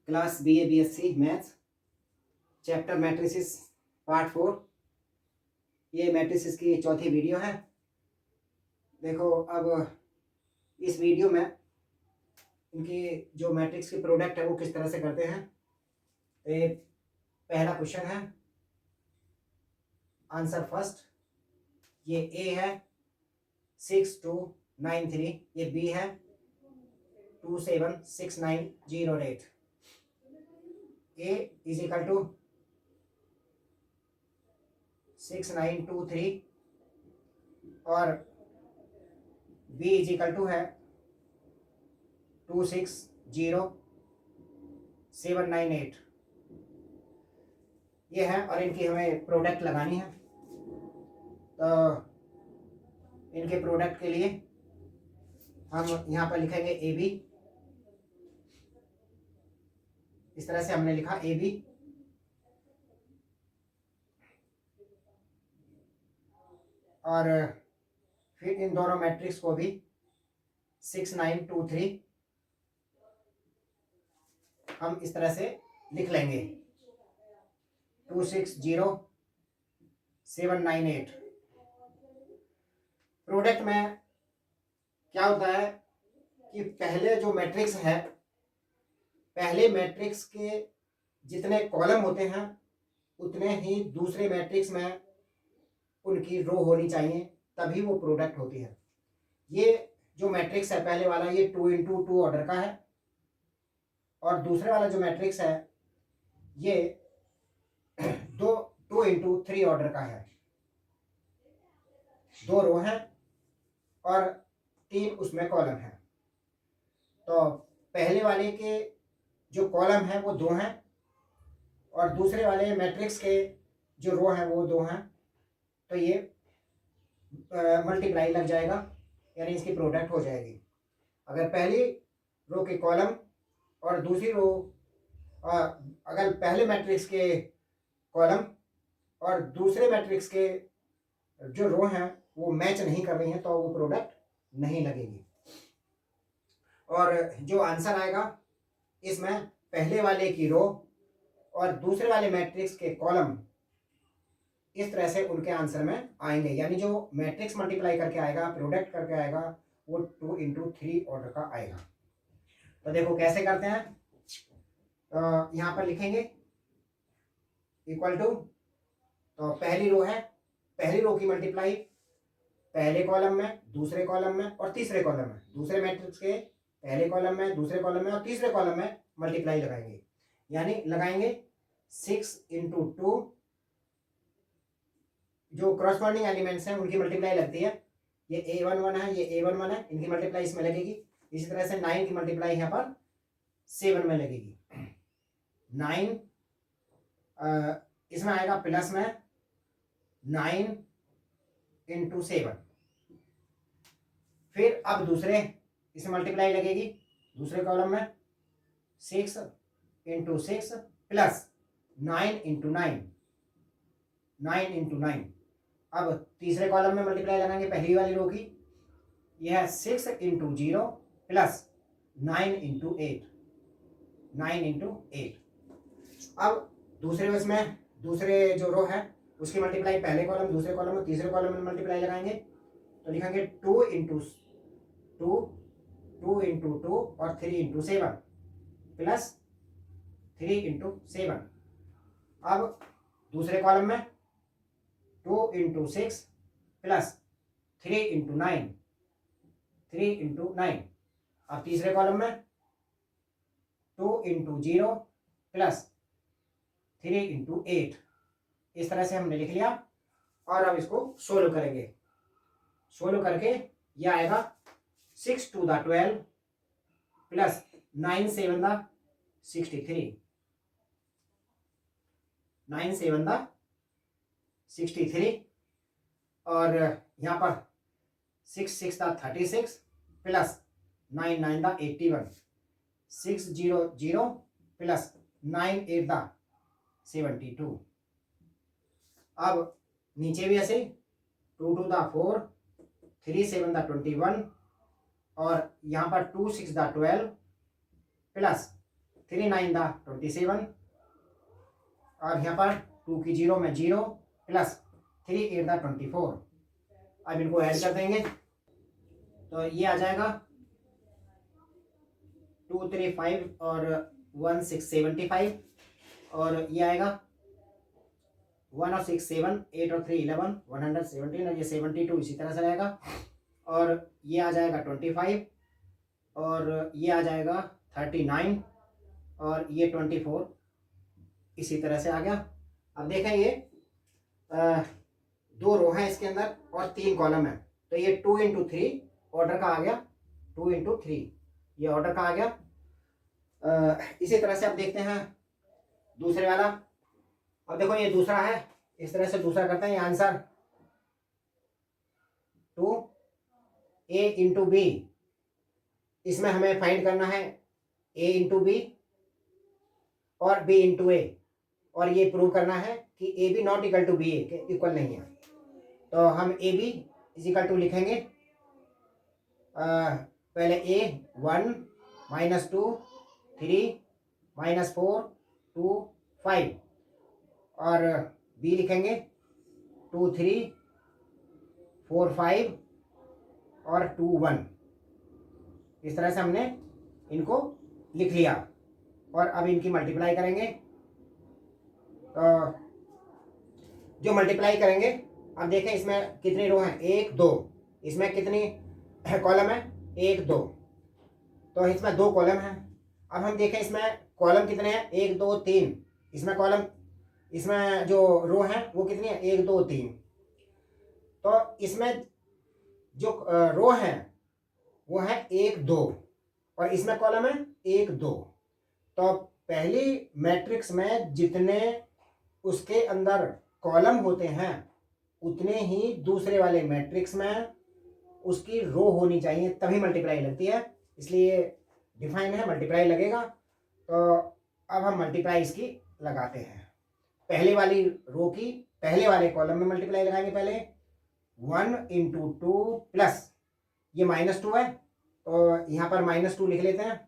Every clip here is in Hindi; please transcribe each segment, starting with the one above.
Class BA BSc maths chapter matrices part 4। ये मैट्रिसेस की चौथी वीडियो है। देखो अब इस वीडियो में इनकी जो मैट्रिक्स की प्रोडक्ट है वो किस तरह से करते हैं। तो ये पहला क्वेश्चन है, आंसर फर्स्ट। ये ए है 6293, ये बी है 276908। ए इज इक्वल टू 6923 और बी इज इक्वल टू है 260798। ये है और इनकी हमें प्रोडक्ट लगानी है। तो इनके प्रोडक्ट के लिए हम यहाँ पर लिखेंगे ए बी। इस तरह से हमने लिखा ए बी और फिर इन दोनों मैट्रिक्स को भी 6923 हम इस तरह से लिख लेंगे 260798। प्रोडक्ट में क्या होता है कि पहले जो मैट्रिक्स है, पहले मैट्रिक्स के जितने कॉलम होते हैं उतने ही दूसरे मैट्रिक्स में उनकी रो होनी चाहिए, तभी वो प्रोडक्ट होती है। ये जो मैट्रिक्स है पहले वाला, ये 2x2 ऑर्डर का है और दूसरे वाला जो मैट्रिक्स है ये 2x3 ऑर्डर का है। 2 रो हैं और 3 उसमें कॉलम है। तो पहले वाले के जो कॉलम है वो 2 हैं और दूसरे वाले मैट्रिक्स के जो रो हैं वो 2 हैं। तो ये मल्टीप्लाई लग जाएगा, यानी इसकी प्रोडक्ट हो जाएगी। अगर पहली रो के कॉलम और दूसरी रो, अगर पहले मैट्रिक्स के कॉलम और दूसरे मैट्रिक्स के जो रो हैं वो मैच नहीं कर रही हैं तो वो प्रोडक्ट नहीं लगेगी। और जो आंसर आएगा इसमें पहले वाले की रो और दूसरे वाले मैट्रिक्स के कॉलम इस तरह से उनके आंसर में आएंगे, यानी जो मैट्रिक्स मल्टीप्लाई करके आएगा, प्रोडक्ट करके आएगा, वो 2x3 ऑर्डर का आएगा। तो देखो कैसे करते हैं। यहाँ पर लिखेंगे इक्वल टू, तो पहली रो है, पहली रो की मल्टीप्लाई पहले कॉलम में, दूसरे कॉलम में और तीसरे कॉलम में, दूसरे मैट्रिक्स के पहले कॉलम में, दूसरे कॉलम में और तीसरे कॉलम में मल्टीप्लाई लगाएंगे, यानी लगाएंगे 6 × 2। जो क्रॉसपॉन्डिंग एलिमेंट्स हैं उनकी मल्टीप्लाई लगती है। ये A11 है, ये A11 है, इनकी मल्टीप्लाई इसमें लगेगी। इसी तरह से 9 की मल्टीप्लाई यहाँ पर 7 में लगेगी। 9 इसमें आएगा प्लस में 9 × 7। फिर अब दूसरे इसमें मल्टीप्लाई लगेगी दूसरे कॉलम में 6 × 6 प्लस 9 × 9, 9 × 9। अब तीसरे कॉलम में मल्टीप्लाई लगाएंगे पहली वाली रो की, यह है 6 × 0 प्लस 9 × 8, 9 × 8। अब दूसरे इसमें दूसरे जो रो है उसकी मल्टीप्लाई पहले कॉलम, दूसरे कॉलम और तीसरे कॉलम में मल्टीप्लाई लगाएंगे तो लिखेंगे 2 × 2, 2 × 2 और 3 × 7 प्लस 3 × 7। अब दूसरे कॉलम में 2 × 6 प्लस 3 × 9, 3 × 9। अब तीसरे कॉलम में 2 × 0 प्लस 3 × 8। इस तरह से हमने लिख लिया और अब इसको सोल्व करेंगे। सोल्व करके यह आएगा 6 × 2 = 12 प्लस 9 × 7 = 63, 9 × 7 = 63 और यहाँ पर 6 × 6 = 36 प्लस 9 × 9 = 81, 6 0 0 प्लस 9 8 = 72। अब नीचे भी ऐसे 2 2 = 4, 3 7 = 21 और यहाँ पर 2 6 = 12 प्लस 3 9 दा 27 और यहाँ पर 2 की 0 में 0 प्लस 3 8 दा 24। अब इनको ऐड कर देंगे तो ये आ जाएगा 2 3 5 और 1 6 75 और ये आएगा 1 और 6 7 8 और 3 11 117 और ये 72 इसी तरह से रहेगा और ये आ जाएगा 25 और ये आ जाएगा 39 और ये 24 इसी तरह से आ गया। अब देखें ये 2 रो हैं इसके अंदर और 3 कॉलम है तो ये 2 इंटू 3 ऑर्डर का आ गया 2 इंटू 3 ये ऑर्डर का आ गया। इसी तरह से अब देखते हैं दूसरे वाला। अब देखो ये दूसरा है इस तरह से दूसरा करते हैं। ये आंसर 2 a इंटू बी इसमें हमें फाइंड करना है a इंटू बी और b इंटू ए और ये प्रूव करना है कि A B not equal to B A के इक्वल नहीं है। तो हम A B is equal to लिखेंगे पहले ए 1 -2 3 -4 2 5 और बी लिखेंगे 2 3 4 5 और 2 1। इस तरह से हमने इनको लिख लिया और अब इनकी मल्टीप्लाई करेंगे। तो जो मल्टीप्लाई करेंगे अब देखें इसमें कितनी रो हैं 1 2 इसमें कितनी कॉलम है 1 2 तो इसमें 2 कॉलम हैं। अब हम देखें इसमें कॉलम कितने हैं 1 2 3 इसमें कॉलम इसमें जो रो है वो कितनी है 1 2 3 तो इसमें जो रो है वो है 1 2 और इसमें कॉलम है 1 2। तो पहली मैट्रिक्स में जितने उसके अंदर कॉलम होते हैं उतने ही दूसरे वाले मैट्रिक्स में उसकी रो होनी चाहिए तभी मल्टीप्लाई लगती है, इसलिए डिफाइन है मल्टीप्लाई लगेगा। तो अब हम मल्टीप्लाई इसकी लगाते हैं। पहले वाली रो की पहले वाले कॉलम में मल्टीप्लाई लगाएंगे। पहले 1 इंटू 2 प्लस ये -2 है तो यहाँ पर -2 लिख लेते हैं।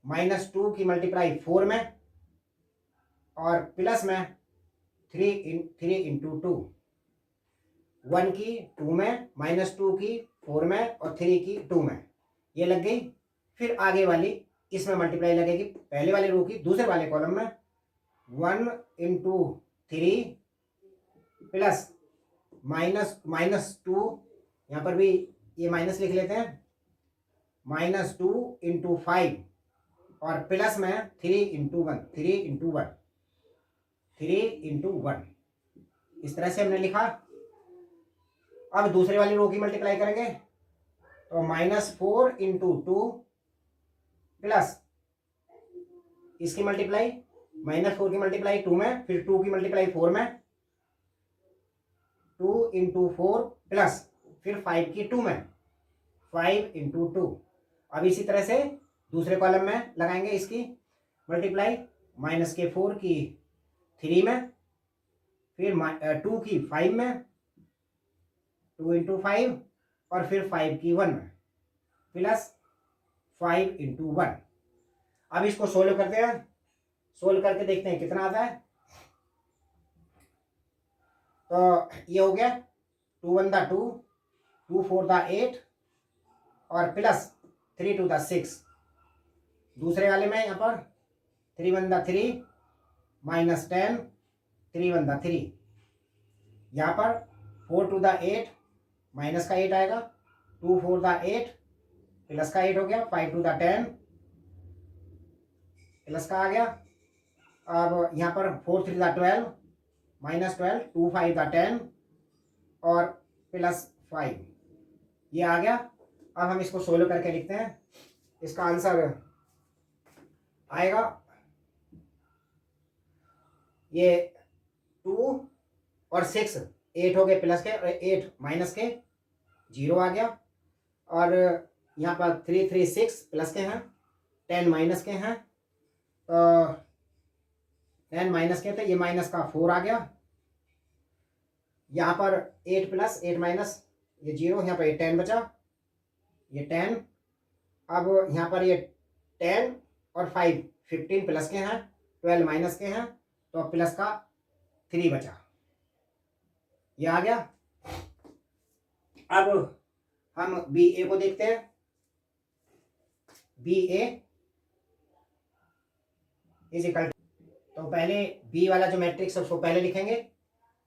-2 की मल्टीप्लाई 4 में और प्लस में 3 इंटू 2 1 की 2 में -2 की 4 में और 3 की 2 में ये लग गई। फिर आगे वाली इसमें मल्टीप्लाई लगेगी पहले वाले रो की दूसरे वाले कॉलम में 1 इंटू 3 प्लस -2 यहाँ पर भी ये माइनस लिख लेते हैं -2 इंटू 5 और प्लस में 3 इंटू 1 इस तरह से हमने लिखा। अब दूसरे वाली रो की मल्टीप्लाई करेंगे तो -4 इंटू 2 प्लस इसकी मल्टीप्लाई -4 की मल्टीप्लाई 2 में फिर 2 की मल्टीप्लाई 4 में 2 इंटू 4 प्लस फिर 5 की 2 में 5 इंटू 2। अब इसी तरह से दूसरे कॉलम में लगाएंगे इसकी मल्टीप्लाई -4 की 3 में फिर 2 की 5 में 2 इंटू 5 और फिर 5 की 1 में प्लस 5 इंटू 1। अब इसको सोल्व करते हैं। सोल्व करके देखते हैं कितना आता है। तो ये हो गया 2 1 दा 2 2 4 दा 8 और प्लस 3 2 दा 6। दूसरे वाले में यहाँ पर 3 1 दा 3 -10 3 1 दा 3। यहाँ पर 4 2 दा 8 माइनस का 8 आएगा 2 4 दा 8 प्लस का 8 हो गया 5 2 दा 10 प्लस का आ गया। अब यहाँ पर 4 3 दा 12 -12 2 5 दा 10 और प्लस 5 ये आ गया। अब हम इसको सोल्व करके लिखते हैं। इसका आंसर आएगा ये 2 और 6 8 हो गए प्लस के और 8 माइनस के 0 आ गया। और यहाँ पर 3 3 6 प्लस के हैं 10 माइनस के हैं तो 10 माइनस के थे ये माइनस का 4 आ गया। यहाँ पर 8 प्लस 8 माइनस ये 0 यहाँ पर ये 10 बचा ये 10। अब यहाँ पर ये 10 और 5 15 प्लस के हैं, 12 माइनस के हैं, तो प्लस का 3 बचा, ये आ गया। अब हम बी ए को देखते हैं। बी ए इज इक्वल, तो पहले बी वाला जो मैट्रिक्स है उसको पहले लिखेंगे।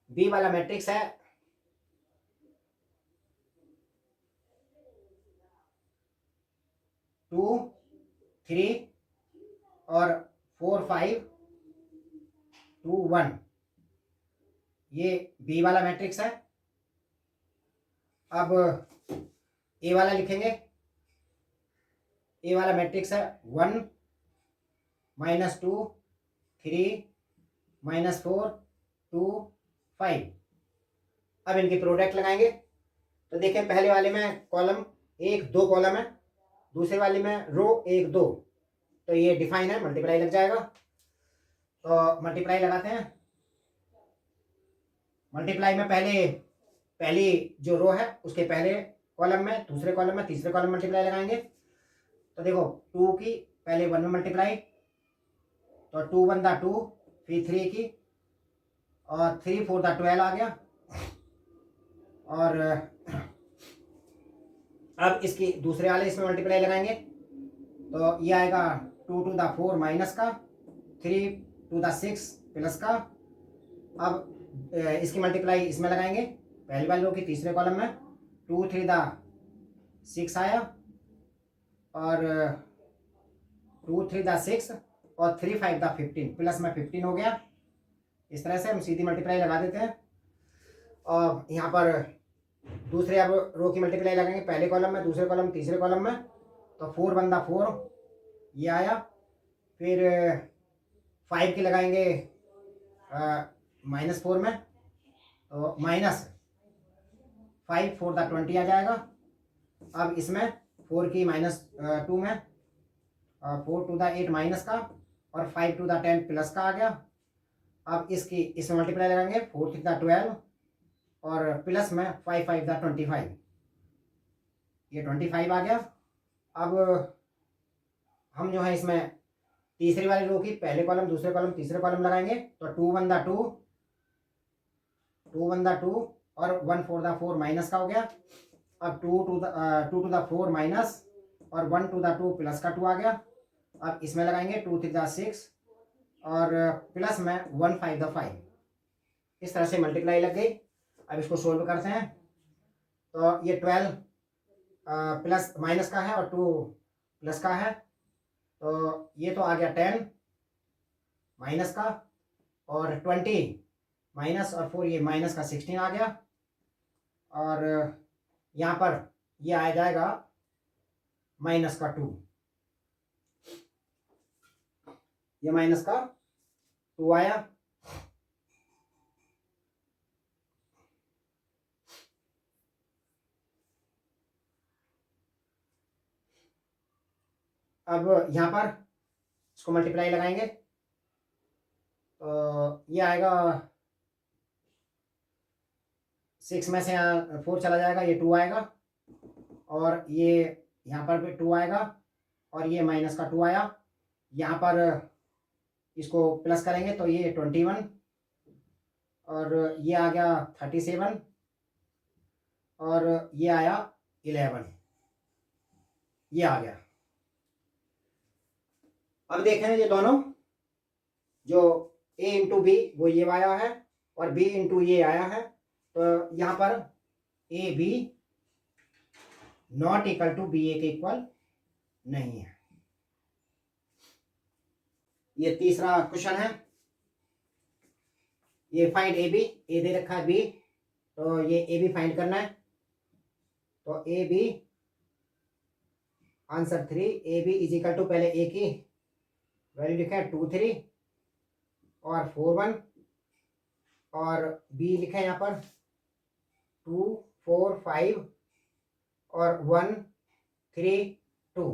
बी वाला मैट्रिक्स है 2 3 और 4 5 2 1, ये बी वाला मैट्रिक्स है। अब ए वाला लिखेंगे। ए वाला मैट्रिक्स है 1 -2 3 -4 2 5। अब इनकी प्रोडक्ट लगाएंगे। तो देखें पहले वाले में कॉलम 1 2 कॉलम है, दूसरे वाले में रो 1 2, तो ये डिफाइन है, मल्टीप्लाई लग जाएगा। तो मल्टीप्लाई लगाते हैं। मल्टीप्लाई में पहली जो रो है उसके पहले कॉलम में, दूसरे कॉलम में, तीसरे कॉलम में मल्टीप्लाई लगाएंगे। तो देखो 2 की पहले 1 में मल्टीप्लाई, तो 2 1 2, फिर 3 की, और 3 4 12 आ गया। और अब इसकी दूसरे वाले इसमें मल्टीप्लाई लगाएंगे, तो ये आएगा 2 2 4 माइनस का, 3 2 6 प्लस का। अब इसकी मल्टीप्लाई इसमें लगाएंगे, पहली वाली रो की तीसरे कॉलम में, 2 3 6 आया, और 2 3 6 और 3 5 15, प्लस में 15 हो गया। इस तरह से हम सीधी मल्टीप्लाई लगा देते हैं। और यहाँ पर दूसरे अब रो की मल्टीप्लाई लगाएंगे, पहले कॉलम में, दूसरे कॉलम, तीसरे कॉलम में, तो 4 1 4 ये आया। फिर 5 की लगाएंगे -4 में, तो -5 4 20 आ जाएगा। अब इसमें 4 की -2 में, 4 2 8 माइनस का, और 5 2 10 प्लस का आ गया। अब इसमें मल्टीप्लाई लगाएंगे, 4 6 12, और प्लस में 5 5 25, ये 25 आ गया। अब हम जो है इसमें तीसरी वाली रो की पहले कॉलम, दूसरे कॉलम, तीसरे कॉलम लगाएंगे, तो 2 1 2 2 1 2 और 1 4 4 माइनस का हो गया। अब 2 2 4 माइनस, और 1 2 2 प्लस का 2 आ गया। अब इसमें लगाएंगे 2 3 6 और प्लस में 1 5 5। इस तरह से मल्टीप्लाई लग गई। अब इसको सोल्व करते हैं। तो ये 12 प्लस माइनस का है और 2 प्लस का है, तो ये तो आ गया 10 माइनस का, और 20 माइनस, और 4 ये माइनस का 16 आ गया। और यहाँ पर ये आ जाएगा माइनस का 2, ये माइनस का 2 आया। अब यहाँ पर इसको मल्टीप्लाई लगाएंगे, तो ये आएगा 6 में से 4 चला जाएगा, ये 2 आएगा, और ये यहाँ पर भी 2 आएगा, और ये माइनस का 2 आया। यहाँ पर इसको प्लस करेंगे तो ये 21, और ये आ गया 37, और ये आया 11, ये आ गया। अब देखें ये दोनों, जो a इंटू बी वो ये आया है, और b इंटू ये आया है, तो यहाँ पर A B not equal to B A के इक्वल नहीं है। ये तीसरा क्वेश्चन है। ये फाइंड ए बी, ए दे रखा है बी, तो ये ए बी फाइंड करना है। तो A B answer 3, A B is equal to, पहले ए की वैल्यू लिखा है 2 3 और 4 1, और बी लिखा है यहाँ पर 2 4 5 और 1 3 2।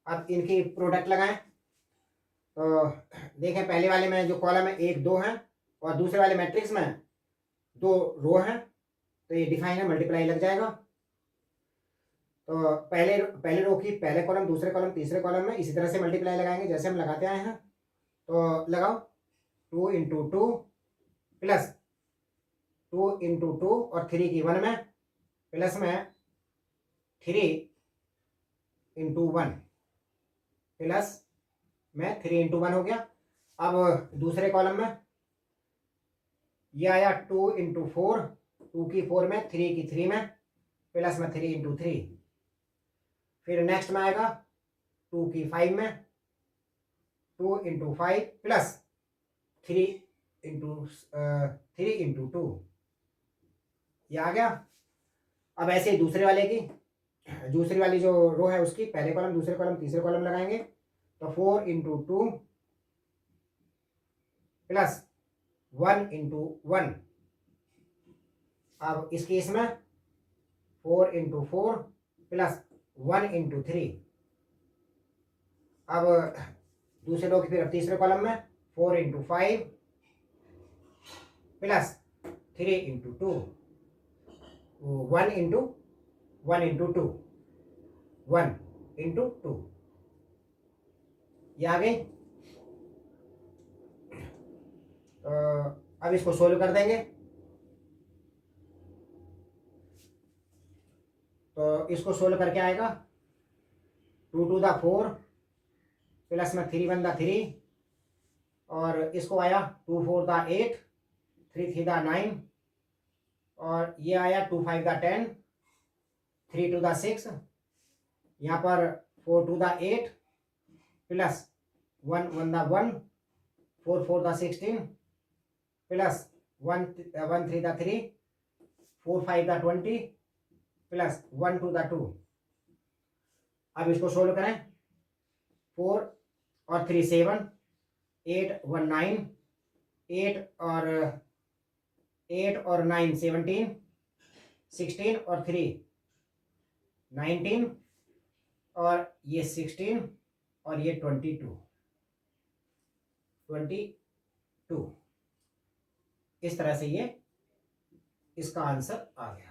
अब इनकी प्रोडक्ट लगाएं। तो देखें पहले वाले में जो कॉलम है 1 2 है, और दूसरे वाले मैट्रिक्स में 2 रो हैं, तो ये डिफाइन है, मल्टीप्लाई लग जाएगा। तो पहले रो की पहले कॉलम, दूसरे कॉलम, तीसरे कॉलम में इसी तरह से मल्टीप्लाई लगाएंगे जैसे हम लगाते आए हैं। तो लगाओ 2 इंटू 2 प्लस 2 इंटू 2 और 3 की 1 में प्लस में 3 इंटू 1 प्लस में 3 इंटू 1 हो गया। अब दूसरे कॉलम में ये आया 2 इंटू 4, 2 की 4 में, 3 की 3 में प्लस में 3 इंटू 3। फिर नेक्स्ट में आएगा 2 की 5 में, 2 इंटू 5 प्लस 3 इंटू 2, ये आ गया। अब ऐसे दूसरे वाले की, दूसरी वाली जो रो है उसकी पहले कॉलम, दूसरे कॉलम, तीसरे कॉलम लगाएंगे। तो 4 इंटू 2 प्लस 1 इंटू 1। अब इस केस में 4 इंटू 4 प्लस 1 इंटू 3। अब दूसरे रो की फिर अब तीसरे कॉलम में 4 into 5 plus 3 into 2, 1 into 2, 1 into 2, ये आ गई। अब इसको सोल्व कर देंगे। तो इसको सोल्व करके आएगा 2 टू द 4 प्लस में 3 1 द 3, और इसको आया 2 4 द 8, 3 3 द 9, और ये आया 2 5 द 10, 3 2 द 6, यहाँ पर 4 2 the 8 plus 1 1 the 1, 4 4 the 16 plus 1 3 the 3, 4 5 the 20 plus 1 2 the 2। अब इसको सोल्व करें। 4 और 3 7, 8 1 9, 8 और 9 17, 16 और 3 19, और ये 16 और ये 22। इस तरह से ये इसका आंसर आ गया।